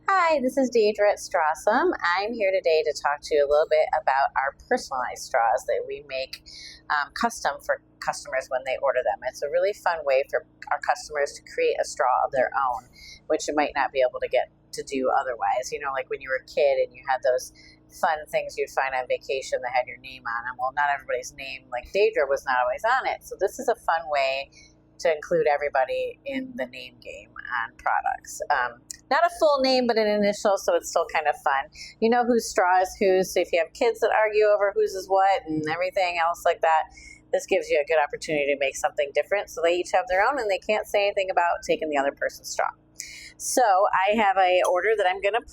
Hi, this is Deidre at Strawesome. I'm here today to talk to you a little bit about our personalized straws that we make custom for customers when they order them. It's a really fun way for our customers to create a straw of their own, which you might not be able to get to do otherwise. You know, like when you were a kid and you had those fun things you'd find on vacation that had your name on them. Well, not everybody's name, like Deidre, was not always on it. So this is a fun way to include everybody in the name game on products. Not a full name, but an initial, so it's still kind of fun. You know whose straw is whose, so if you have kids that argue over whose is what and everything else like that, this gives you a good opportunity to make something different so they each have their own and they can't say anything about taking the other person's straw. So I have a order that I'm going to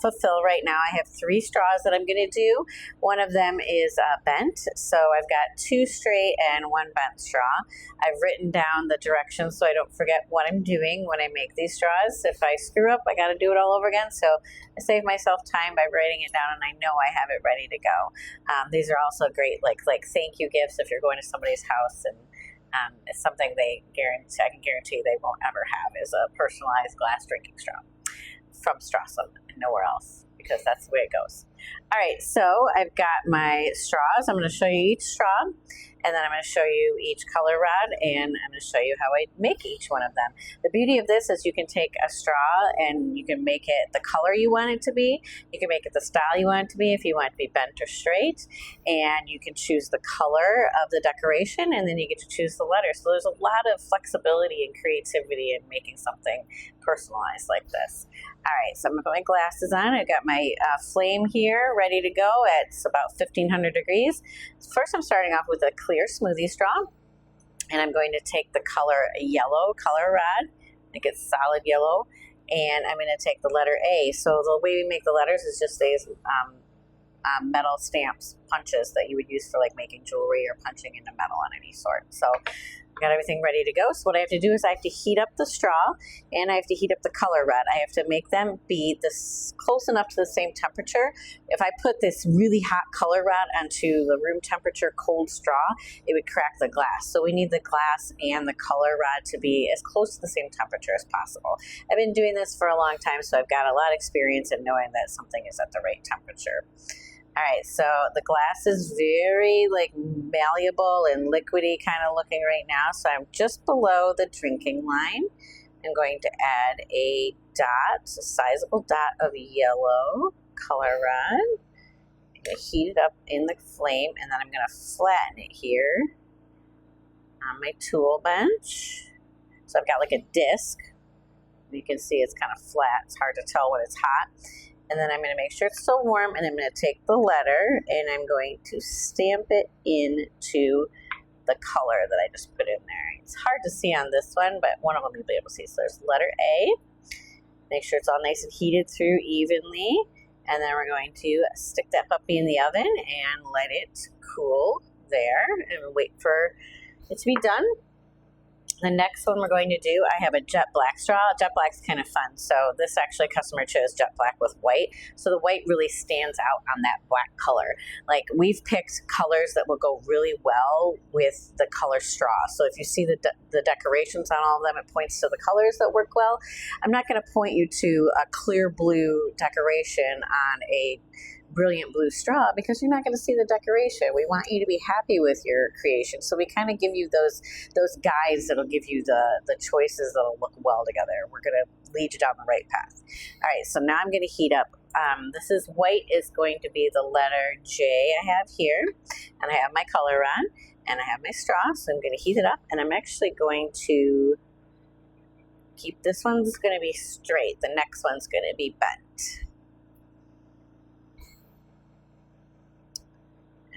fulfill right now. I have 3 straws that I'm going to do. One of them is bent, so I've got 2 straight and 1 bent straw. I've written down the directions so I don't forget what I'm doing when I make these straws. If I screw up, I got to do it all over again. So I save myself time by writing it down, and I know I have it ready to go. These are also great, like thank you gifts if you're going to somebody's house, and it's something I can guarantee they won't ever have, is a personalized glass drinking straw from Strawesome and nowhere else, because that's the way it goes. All right, so I've got my straws. I'm going to show you each straw, and then I'm going to show you each color rod, and I'm going to show you how I make each one of them. The beauty of this is you can take a straw and you can make it the color you want it to be. You can make it the style you want it to be, if you want it to be bent or straight, and you can choose the color of the decoration, and then you get to choose the letter. So there's a lot of flexibility and creativity in making something personalized like this. All right, so I'm going to put my glasses on. I've got my flame here ready to go at about 1500 degrees. First, I'm starting off with a clear smoothie straw, and I'm going to take the color yellow color rod, make it solid yellow, and I'm going to take the letter A. So the way we make the letters is just these metal stamps, punches that you would use for like making jewelry or punching into metal on any sort. So I've got everything ready to go. So what I have to do is I have to heat up the straw, and I have to heat up the color rod. I have to make them be this close enough to the same temperature. If I put this really hot color rod onto the room temperature cold straw, it would crack the glass. So we need the glass and the color rod to be as close to the same temperature as possible. I've been doing this for a long time, so I've got a lot of experience in knowing that something is at the right temperature. All right, so the glass is very like malleable and liquidy kind of looking right now. So I'm just below the drinking line. I'm going to add a dot, a sizable dot of yellow color rod. I'm going to heat it up in the flame, and then I'm going to flatten it here on my tool bench. So I've got like a disc. You can see it's kind of flat. It's hard to tell when it's hot. And then I'm going to make sure it's still warm, and I'm going to take the letter and I'm going to stamp it into the color that I just put in there. It's hard to see on this one, but one of them you'll be able to see. So there's letter A. Make sure it's all nice and heated through evenly. And then we're going to stick that puppy in the oven and let it cool there and wait for it to be done. The next one we're going to do, I have a jet black straw. Jet black's kind of fun. So this actually customer chose jet black with white. So the white really stands out on that black color. Like we've picked colors that will go really well with the color straw. So if you see the decorations on all of them, it points to the colors that work well. I'm not going to point you to a clear blue decoration on a brilliant blue straw because you're not going to see the decoration. We want you to be happy with your creation, so we kind of give you those guides that'll give you the choices that'll look well together. We're going to lead you down the right path. All right, so now I'm going to heat up. This is white is going to be the letter J I have here, and I have my color on, and I have my straw, so I'm going to heat it up, and I'm actually going to keep this one's going to be straight. The next one's going to be bent.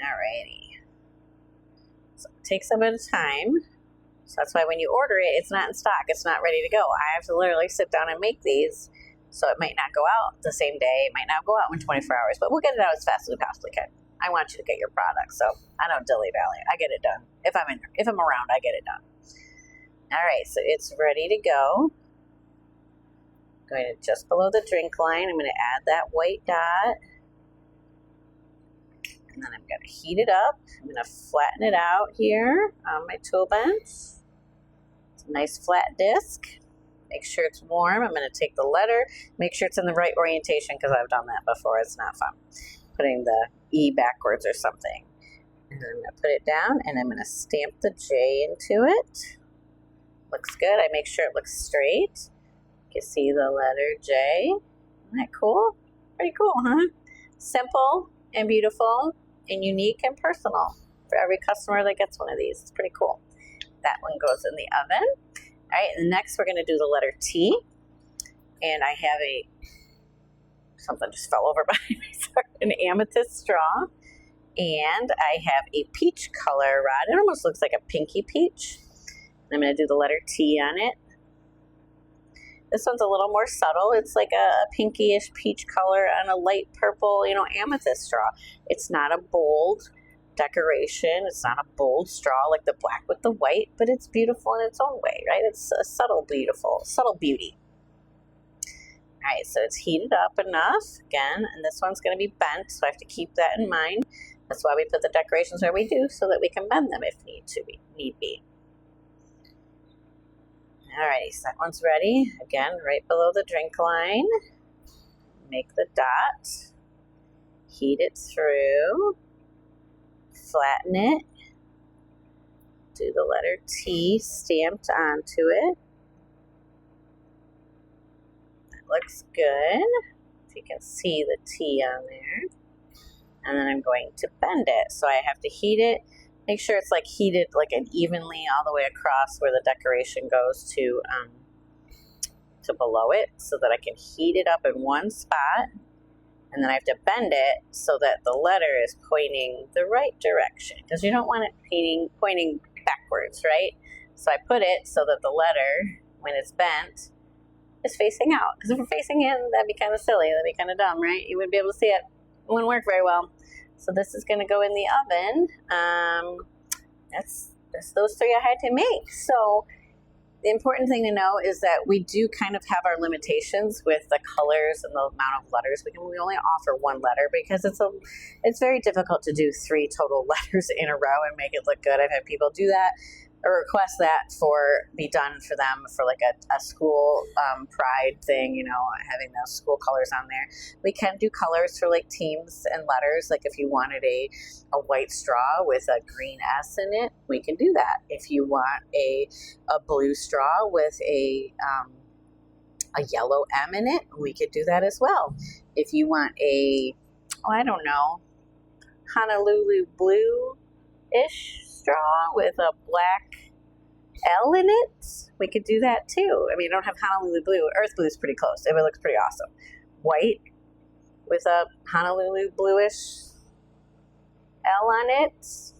Alrighty, so it takes a bit of time. So that's why when you order it, it's not in stock. It's not ready to go. I have to literally sit down and make these. So it might not go out the same day. It might not go out in 24 hours, but we'll get it out as fast as we possibly can. I want you to get your product, so I don't dilly-dally. I get it done. If I'm around, I get it done. All right, so it's ready to go. I'm going to just below the drink line. I'm going to add that white dot. And then I'm going to heat it up. I'm going to flatten it out here on my tool bench. It's a nice flat disc. Make sure it's warm. I'm going to take the letter, make sure it's in the right orientation because I've done that before. It's not fun. Putting the E backwards or something. And I'm going to put it down and I'm going to stamp the J into it. Looks good. I make sure it looks straight. You can see the letter J. Isn't that cool? Pretty cool, huh? Simple and beautiful and unique and personal for every customer that gets one of these. It's pretty cool. That one goes in the oven. All right, and next we're going to do the letter T. And I have something just fell over behind me, sorry, an amethyst straw. And I have a peach color rod. It almost looks like a pinky peach. I'm going to do the letter T on it. This one's a little more subtle. It's like a pinkyish peach color on a light purple, amethyst straw. It's not a bold decoration. It's not a bold straw like the black with the white, but it's beautiful in its own way, right? It's a subtle beauty. All right, so it's heated up enough again, and this one's going to be bent, so I have to keep that in mind. That's why we put the decorations where we do, so that we can bend them if need be. Alrighty, so that one's ready. Again, right below the drink line. Make the dot. Heat it through. Flatten it. Do the letter T stamped onto it. That looks good. If you can see the T on there. And then I'm going to bend it. So I have to heat it. Make sure it's like heated like an evenly all the way across where the decoration goes to below it, so that I can heat it up in one spot, and then I have to bend it so that the letter is pointing the right direction, because you don't want it pointing backwards, right? So I put it so that the letter, when it's bent, is facing out. Because if we're facing in, that'd be kind of silly. That'd be kind of dumb, right? You wouldn't be able to see it. It wouldn't work very well. So this is going to go in the oven. That's those three I had to make. So the important thing to know is that we do kind of have our limitations with the colors and the amount of letters. We only offer one letter because it's very difficult to do 3 total letters in a row and make it look good. I've had people do that or request that be done for them for like a school pride thing, having those school colors on there. We can do colors for like teams and letters. Like if you wanted a white straw with a green S in it, we can do that. If you want a blue straw with a yellow M in it, we could do that as well. If you want Honolulu blue-ish straw with a black L in it, we could do that too. I mean, I don't have Honolulu blue. Earth blue is pretty close. It looks pretty awesome. White with a Honolulu bluish L on it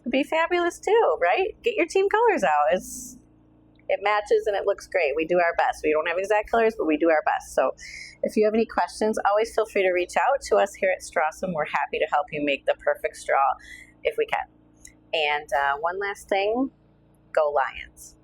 would be fabulous too, right? Get your team colors out. It matches and it looks great. We do our best. We don't have exact colors, but we do our best. So if you have any questions, always feel free to reach out to us here at Strawesome. We're happy to help you make the perfect straw if we can. And one last thing, go Lions.